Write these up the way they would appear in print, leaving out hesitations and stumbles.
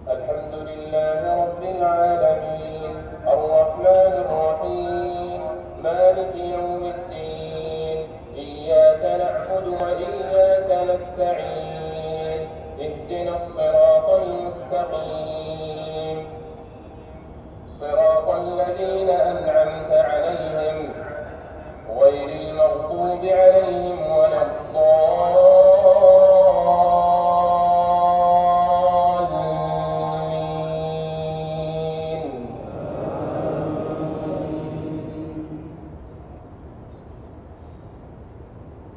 الحمد لله رب العالمين الرحمن الرحيم مالك يوم الدين إياك نعبد وإياك نستعين اهدنا الصراط المستقيم صراط الذين أنعمت عليهم غير المغضوب عليهم ولا الضالين.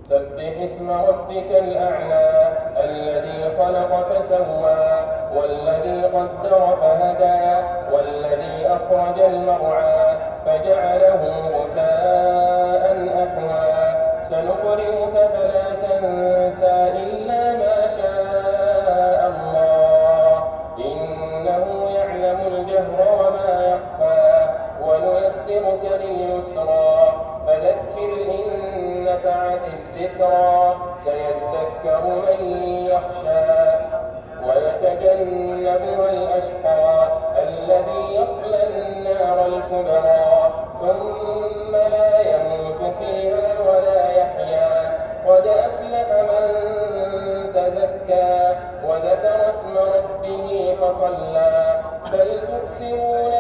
سبح اسم ربك الأعلى الذي خلق فسوى والذي قدر فهدى والذي أخرج المرعى فجعله غثاء أحوى سنقرئك فلا تنسى إلا ما شاء الله إنه يعلم الجهر وما يخفى ونيسرك لليسرى فذكر إن نفعت الذكرى سيذكر من يخشى ويتجنبها الأشقى الذي يصلى النار الكبرى ثم لا يموت فيها ولا يحيا قد أفلح من تزكى وذكر اسم ربه فصلى بل تؤثرون